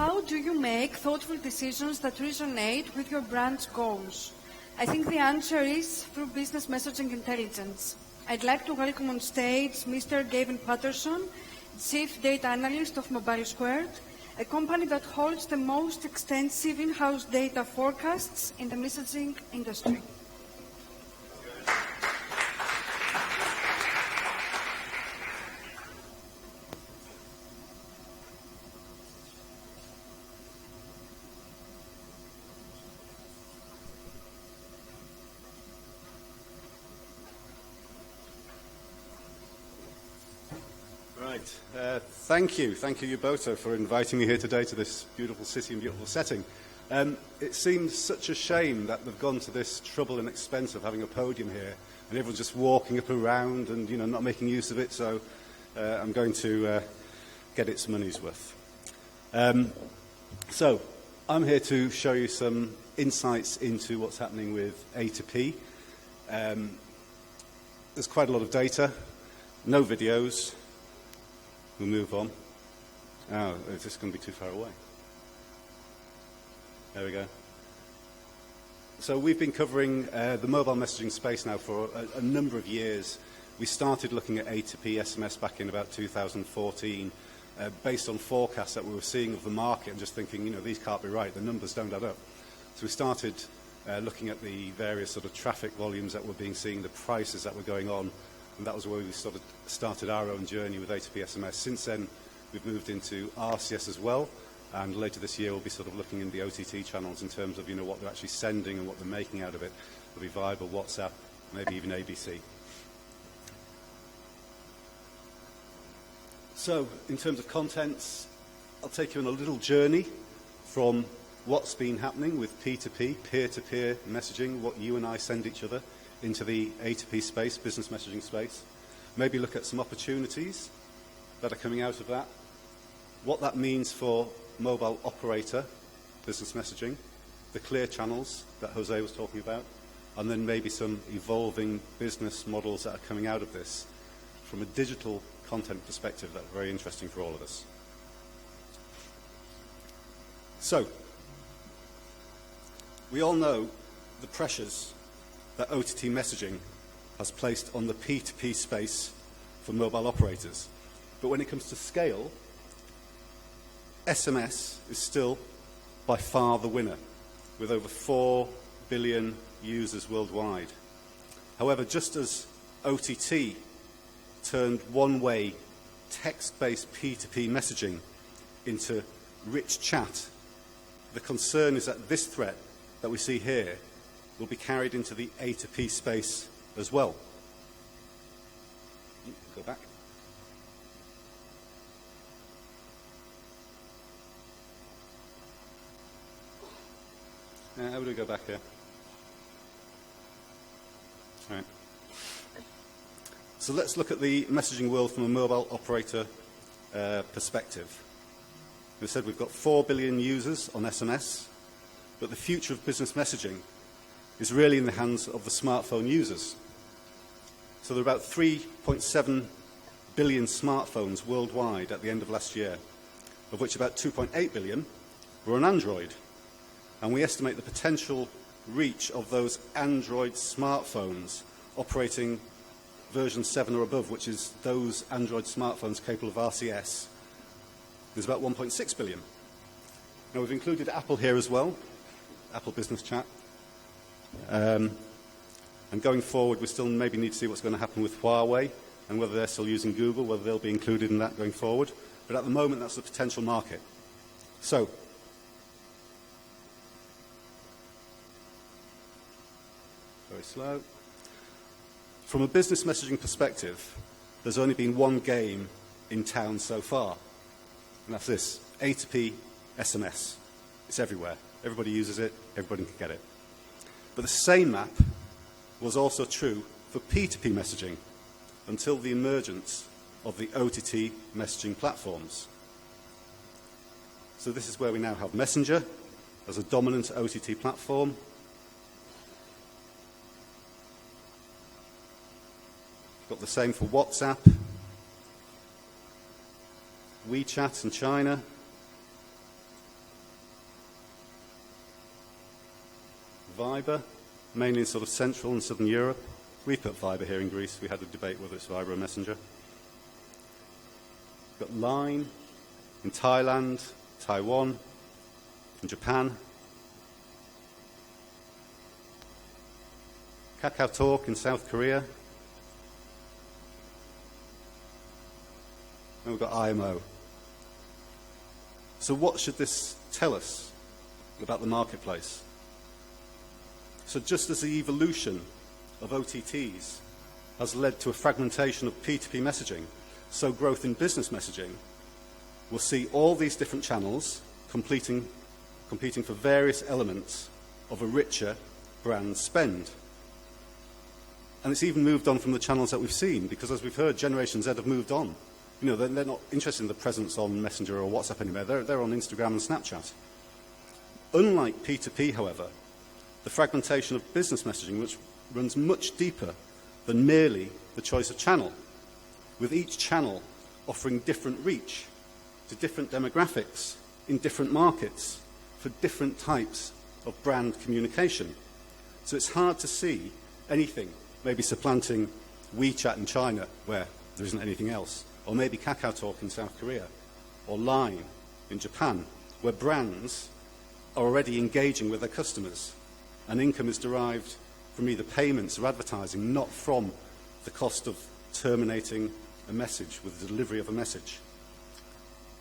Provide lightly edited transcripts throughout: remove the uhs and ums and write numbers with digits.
how do you make thoughtful decisions that resonate with your brand's goals? I think the answer is through business messaging intelligence. I'd like to welcome on stage Mr. Gavin Patterson, Chief Data Analyst of MobileSquared, a company that holds the most extensive in-house data forecasts in the messaging industry. Thank you, Yuboto, for inviting me here today to this beautiful city and beautiful setting. It seems such a shame that they've gone to this trouble and expense of having a podium here, and everyone's just walking up around and not making use of it. So I'm going to get its money's worth. So I'm here to show you some insights into what's happening with A2P. There's quite a lot of data, no videos. We'll move on. Oh, is this going to be too far away? There we go. So we've been covering the mobile messaging space now for a number of years. We started looking at A2P SMS back in about 2014, based on forecasts that we were seeing of the market and just thinking, these can't be right, the numbers don't add up. So we started looking at the various sort of traffic volumes that were being seen, the prices that were going on, and that was where we sort of started our own journey with A2P SMS. Since then, we've moved into RCS as well, and later this year we'll be sort of looking in the OTT channels in terms of what they're actually sending and what they're making out of it. It'll be Viber, WhatsApp, maybe even ABC. So, in terms of contents, I'll take you on a little journey from what's been happening with P2P, peer-to-peer messaging, what you and I send each other, into the A2P space, business messaging space. Maybe look at some opportunities that are coming out of that, what that means for mobile operator business messaging, the clear channels that Jose was talking about, and then maybe some evolving business models that are coming out of this from a digital content perspective that are very interesting for all of us. So, we all know the pressures that OTT messaging has placed on the P2P space for mobile operators. But when it comes to scale, SMS is still by far the winner, with over 4 billion users worldwide. However, just as OTT turned one-way text-based P2P messaging into rich chat, the concern is that this threat that we see here will be carried into the A2P space as well. Go back. How do we go back here? All right. So let's look at the messaging world from a mobile operator perspective. We said we've got 4 billion users on SMS, but the future of business messaging is really in the hands of the smartphone users. So there are about 3.7 billion smartphones worldwide at the end of last year, of which about 2.8 billion were on Android. And we estimate the potential reach of those Android smartphones operating version 7 or above, which is those Android smartphones capable of RCS, there's about 1.6 billion. Now we've included Apple here as well, Apple Business Chat. And going forward, we still maybe need to see what's going to happen with Huawei and whether they're still using Google, whether they'll be included in that going forward. But at the moment, that's the potential market. So, very slow. From a business messaging perspective, there's only been one game in town so far, and that's this, A2P SMS. It's everywhere. Everybody uses it. Everybody can get it. But the same map was also true for P2P messaging until the emergence of the OTT messaging platforms. So this is where we now have Messenger as a dominant OTT platform. Got the same for WhatsApp, WeChat in China, Viber, mainly in sort of Central and Southern Europe. We put Viber here in Greece. We had a debate whether it's Viber or Messenger. We've got Line in Thailand, Taiwan, and Japan. KakaoTalk in South Korea. And we've got IMO. So what should this tell us about the marketplace? So just as the evolution of OTTs has led to a fragmentation of P2P messaging, so growth in business messaging will see all these different channels competing for various elements of a richer brand spend. And it's even moved on from the channels that we've seen, because as we've heard, Generation Z have moved on. You know, they're not interested in the presence on Messenger or WhatsApp anymore. They're on Instagram and Snapchat. Unlike P2P, however, the fragmentation of business messaging, which runs much deeper than merely the choice of channel, with each channel offering different reach to different demographics in different markets for different types of brand communication. So it's hard to see anything maybe supplanting WeChat in China, where there isn't anything else, or maybe KakaoTalk in South Korea, or Line in Japan, where brands are already engaging with their customers, and income is derived from either payments or advertising, not from the cost of terminating a message with the delivery of a message.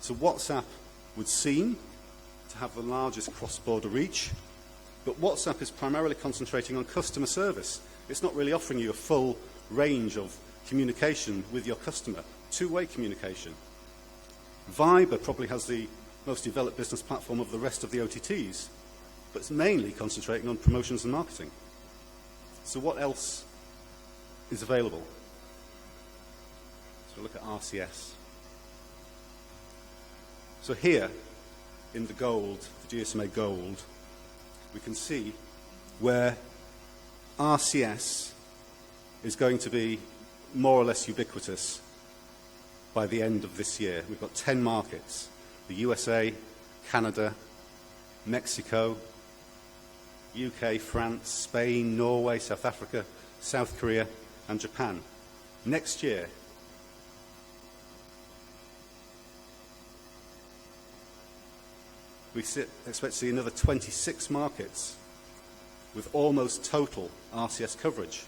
So WhatsApp would seem to have the largest cross-border reach, but WhatsApp is primarily concentrating on customer service. It's not really offering you a full range of communication with your customer, two-way communication. Viber probably has the most developed business platform of the rest of the OTTs, but it's mainly concentrating on promotions and marketing. So what else is available? So look at RCS. So here, in the gold, the GSMA gold, we can see where RCS is going to be more or less ubiquitous by the end of this year. We've got 10 markets: the USA, Canada, Mexico, UK, France, Spain, Norway, South Africa, South Korea, and Japan. Next year, we expect to see another 26 markets with almost total RCS coverage.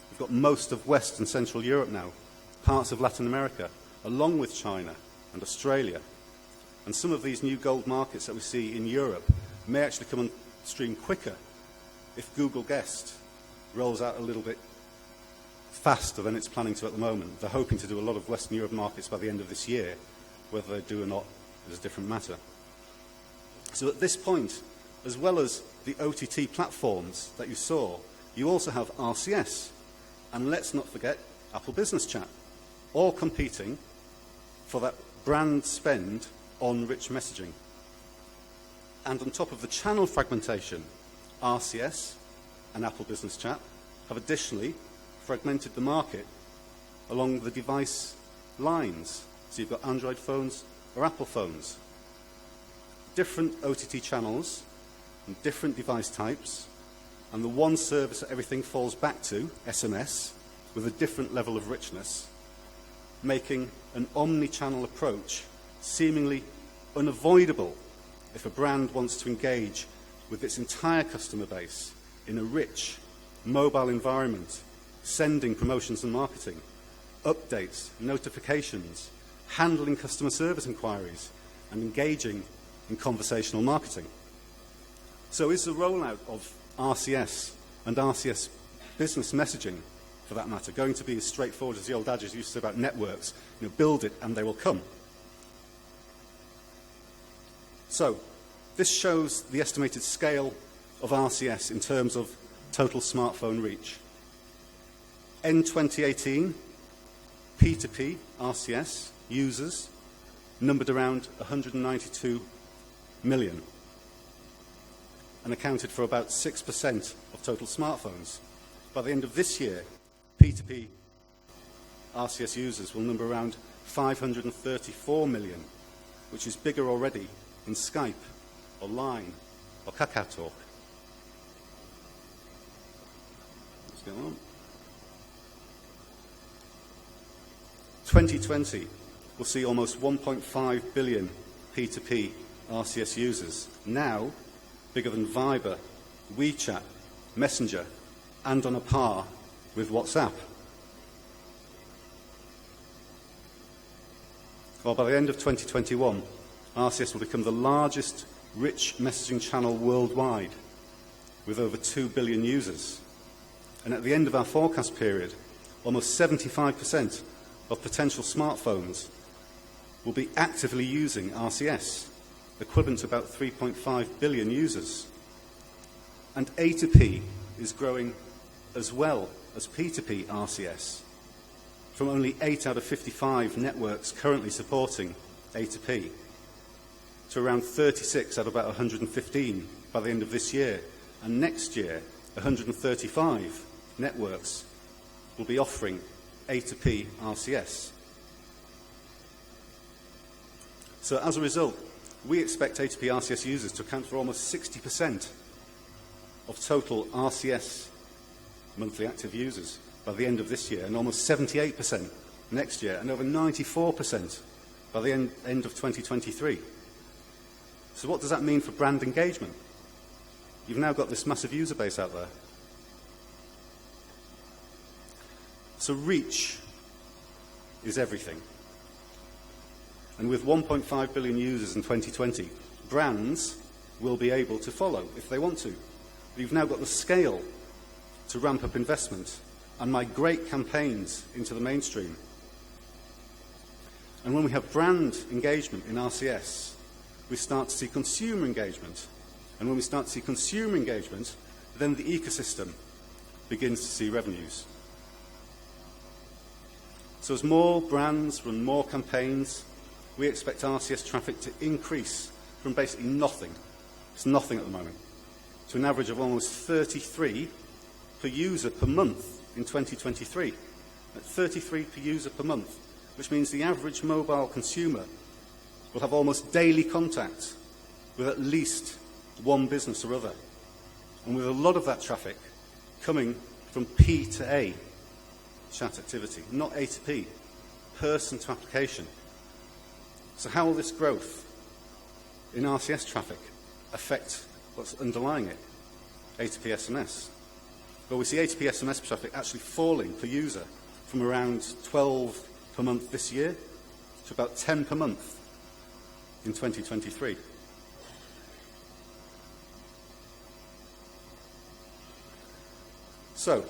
We've got most of West and Central Europe now, parts of Latin America, along with China and Australia. And some of these new gold markets that we see in Europe may actually come on stream quicker if Google Guest rolls out a little bit faster than it's planning to at the moment. They're hoping to do a lot of Western Europe markets by the end of this year. Whether they do or not is a different matter. So at this point, as well as the OTT platforms that you saw, you also have RCS. And let's not forget Apple Business Chat, all competing for that brand spend on rich messaging. And on top of the channel fragmentation, RCS and Apple Business Chat have additionally fragmented the market along the device lines. So you've got Android phones or Apple phones. Different OTT channels and different device types, and the one service that everything falls back to, SMS, with a different level of richness, making an omnichannel approach seemingly unavoidable if a brand wants to engage with its entire customer base in a rich mobile environment, sending promotions and marketing, updates, notifications, handling customer service inquiries, and engaging in conversational marketing. So is the rollout of RCS and RCS business messaging, for that matter, going to be as straightforward as the old adage used to say about networks, build it and they will come? So this shows the estimated scale of RCS in terms of total smartphone reach. In 2018, P2P RCS users numbered around 192 million and accounted for about 6% of total smartphones. By the end of this year, P2P RCS users will number around 534 million, which is bigger already in Skype or Line or KakaoTalk. Let's go on. 2020 will see almost 1.5 billion P2P RCS users, now bigger than Viber, WeChat, Messenger, and on a par with WhatsApp. While by the end of 2021, RCS will become the largest rich messaging channel worldwide, with over 2 billion users. And at the end of our forecast period, almost 75% of potential smartphones will be actively using RCS, equivalent to about 3.5 billion users. And A2P is growing as well as P2P RCS, from only 8 out of 55 networks currently supporting A2P to around 36 out of about 115 by the end of this year. And next year, 135 networks will be offering A2P RCS. So as a result, we expect A2P RCS users to account for almost 60% of total RCS monthly active users by the end of this year, and almost 78% next year, and over 94% by the end of 2023. So what does that mean for brand engagement? You've now got this massive user base out there. So reach is everything. And with 1.5 billion users in 2020, brands will be able to follow if they want to. You've now got the scale to ramp up investment and migrate campaigns into the mainstream. And when we have brand engagement in RCS, we start to see consumer engagement. And when we start to see consumer engagement, then the ecosystem begins to see revenues. So as more brands run more campaigns, we expect RCS traffic to increase from basically nothing, it's nothing at the moment, to an average of almost 33 per user per month in 2023. At 33 per user per month, which means the average mobile consumer will have almost daily contact with at least one business or other, and with a lot of that traffic coming from P to A chat activity, not A to P, person to application. So how will this growth in RCS traffic affect what's underlying it, A2P SMS? Well, we see A2P SMS traffic actually falling per user from around 12 per month this year to about 10 per month in 2023. So,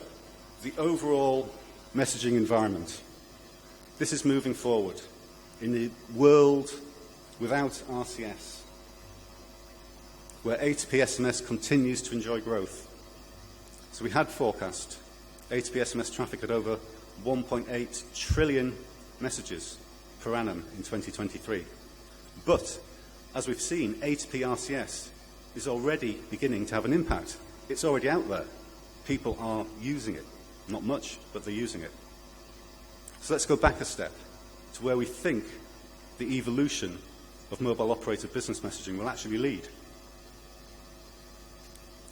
the overall messaging environment. This is moving forward in the world without RCS, where A2P SMS continues to enjoy growth. So we had forecast A2P SMS traffic at over 1.8 trillion messages per annum in 2023. But, as we've seen, A2P RCS is already beginning to have an impact. It's already out there. People are using it. Not much, but they're using it. So let's go back a step to where we think the evolution of mobile operator business messaging will actually lead.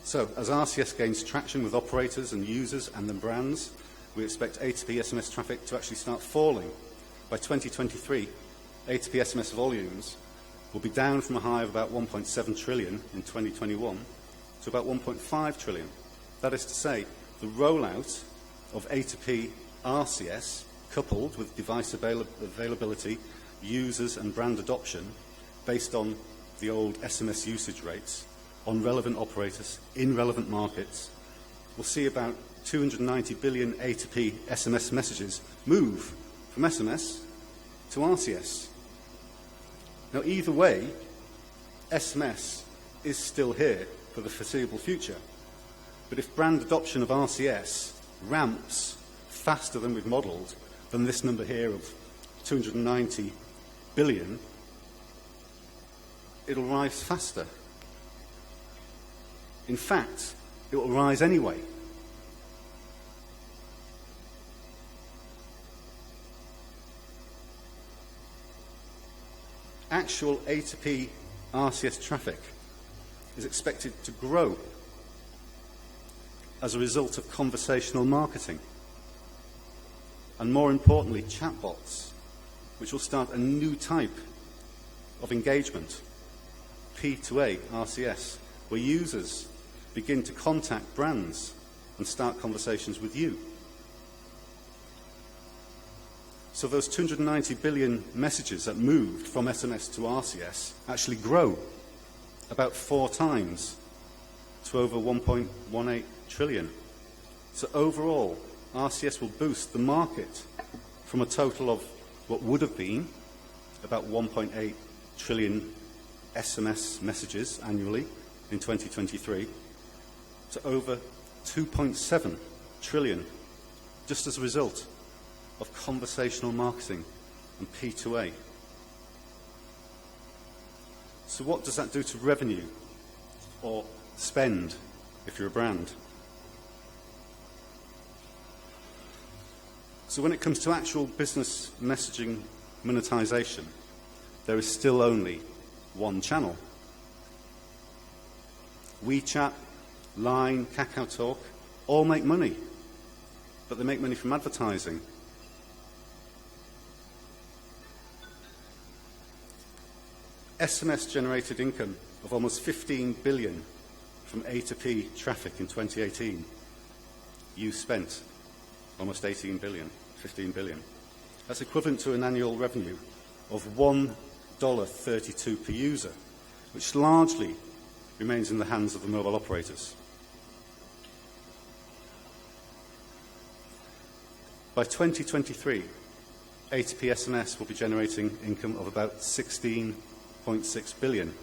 So, as RCS gains traction with operators and users and then brands, we expect A2P SMS traffic to actually start falling. By 2023, A2P SMS volumes will be down from a high of about 1.7 trillion in 2021 to about 1.5 trillion. That is to say, the rollout of A2P RCS, coupled with device availability, users and brand adoption, based on the old SMS usage rates, on relevant operators in relevant markets, we'll see about 290 billion A2P SMS messages move from SMS to RCS. Now, either way, SMS is still here for the foreseeable future. But if brand adoption of RCS ramps faster than we've modelled, than this number here of 290 billion, it'll rise faster. In fact, it will rise anyway. Actual A2P RCS traffic is expected to grow as a result of conversational marketing. And more importantly, chatbots, which will start a new type of engagement, P2A, RCS, where users begin to contact brands and start conversations with you. So those 290 billion messages that moved from SMS to RCS actually grow about 4 times to over 1.18 trillion. So overall, RCS will boost the market from a total of what would have been about 1.8 trillion SMS messages annually in 2023 to over 2.7 trillion, just as a result of conversational marketing and P2A. So what does that do to revenue or spend if you're a brand? So when it comes to actual business messaging monetization, there is still only one channel. WeChat, Line, KakaoTalk all make money, but they make money from advertising. SMS generated income of almost 15 billion from A2P traffic in 2018. You spent almost 18 billion, 15 billion. That's equivalent to an annual revenue of $1.32 per user, which largely remains in the hands of the mobile operators. By 2023, A2P SMS will be generating income of about 16.6 billion,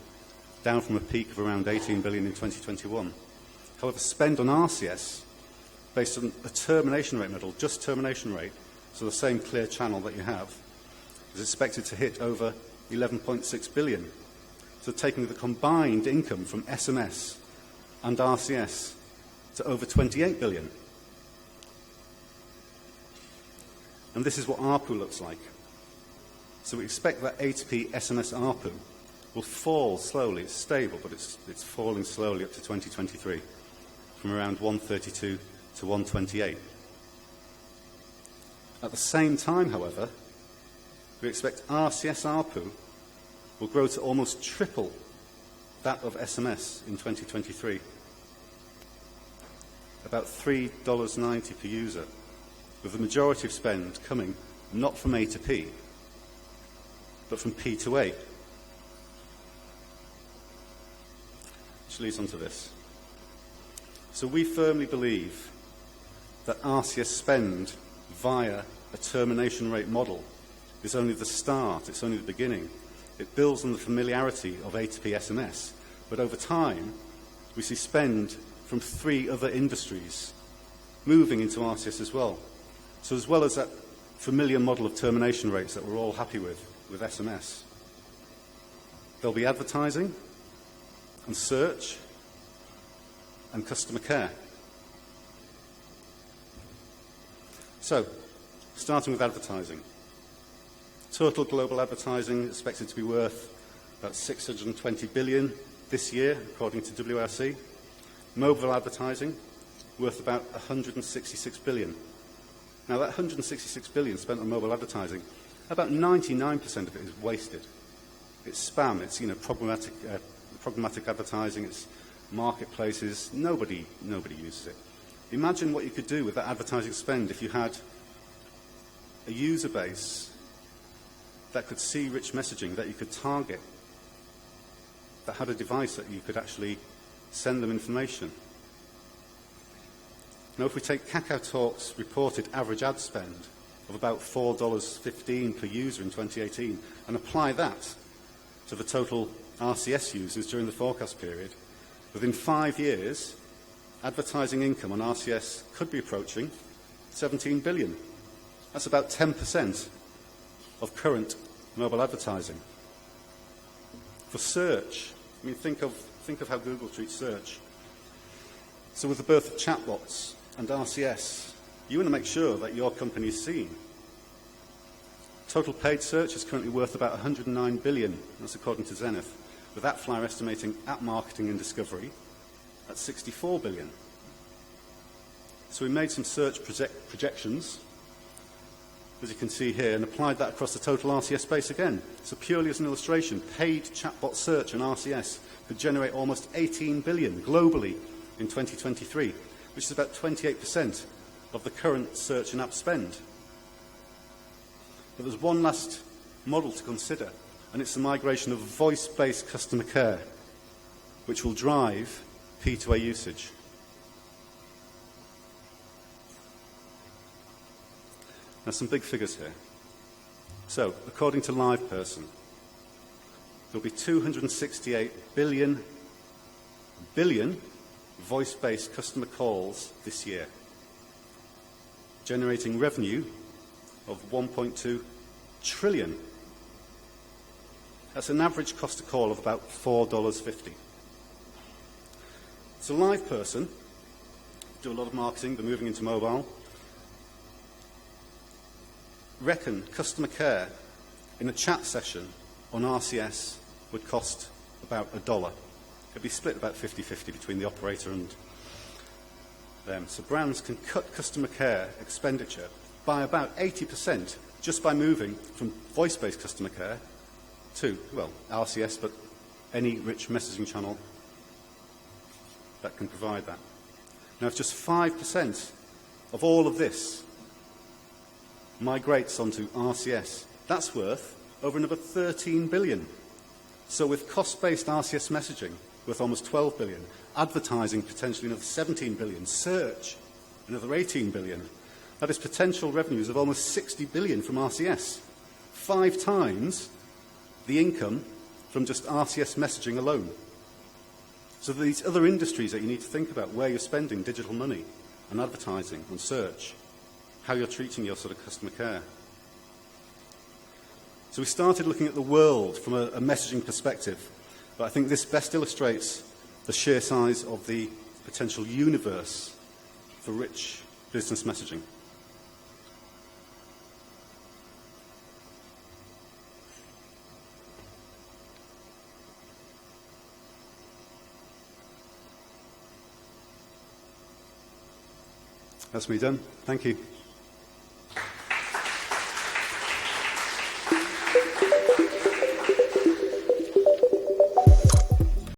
down from a peak of around 18 billion in 2021. However, spend on RCS, based on a termination rate model, just termination rate, so the same clear channel that you have, is expected to hit over 11.6 billion. So taking the combined income from SMS and RCS to over 28 billion. And this is what ARPU looks like. So we expect that A2P SMS ARPU will fall slowly. It's stable, but it's falling slowly up to 2023, from around 132 to 128. At the same time, however, we expect RCS ARPU will grow to almost triple that of SMS in 2023, about $3.90 per user, with the majority of spend coming not from A2P, but from P2A. Which leads on to this. So we firmly believe that RCS spend via a termination rate model is only the start, it's only the beginning. It builds on the familiarity of A2P SMS, but over time we see spend from 3 other industries moving into RCS as well. So as well as that familiar model of termination rates that we're all happy with SMS, there'll be advertising and search and customer care. So, starting with advertising. Total global advertising is expected to be worth about 620 billion this year, according to WRC. Mobile advertising worth about 166 billion. Now, that 166 billion spent on mobile advertising, about 99% of it is wasted. It's spam, it's problematic advertising, it's marketplaces. Nobody uses it. Imagine what you could do with that advertising spend if you had a user base that could see rich messaging, that you could target, that had a device that you could actually send them information. Now, if we take KakaoTalk's reported average ad spend of about $4.15 per user in 2018 and apply that to the total RCS users during the forecast period, within 5 years, advertising income on RCS could be approaching 17 billion. That's about 10% of current mobile advertising. For search, I mean, think of how Google treats search. So with the birth of chatbots and RCS, you want to make sure that your company is seen. Total paid search is currently worth about 109 billion, that's according to Zenith, with AppFlyer estimating app marketing and discovery at 64 billion. So we made some search projections, as you can see here, and applied that across the total RCS base again. So purely as an illustration, paid chatbot search and RCS could generate almost 18 billion globally in 2023, which is about 28% of the current search and app spend. But there's one last model to consider, and it's the migration of voice-based customer care, which will drive P2A usage. Now, some big figures here. So, according to LivePerson, there'll be 268 billion voice-based customer calls this year, generating revenue of 1.2 trillion. That's an average cost to call of about $4.50. So LivePerson do a lot of marketing, they're moving into mobile, reckon customer care in a chat session on RCS would cost about $1. It'd be split about 50-50 between the operator and them. So brands can cut customer care expenditure by about 80% just by moving from voice-based customer care to, well, RCS, but any rich messaging channel that can provide that. Now, if just 5% of all of this migrates onto RCS, that's worth over another 13 billion. So with cost-based RCS messaging worth almost 12 billion, advertising potentially another 17 billion, search another 18 billion, that is potential revenues of almost 60 billion from RCS, 5 times the income from just RCS messaging alone. So these other industries that you need to think about, where you're spending digital money on advertising, on search, how you're treating your sort of customer care. So we started looking at the world from a messaging perspective, but I think this best illustrates the sheer size of the potential universe for rich business messaging. That's me done. Thank you.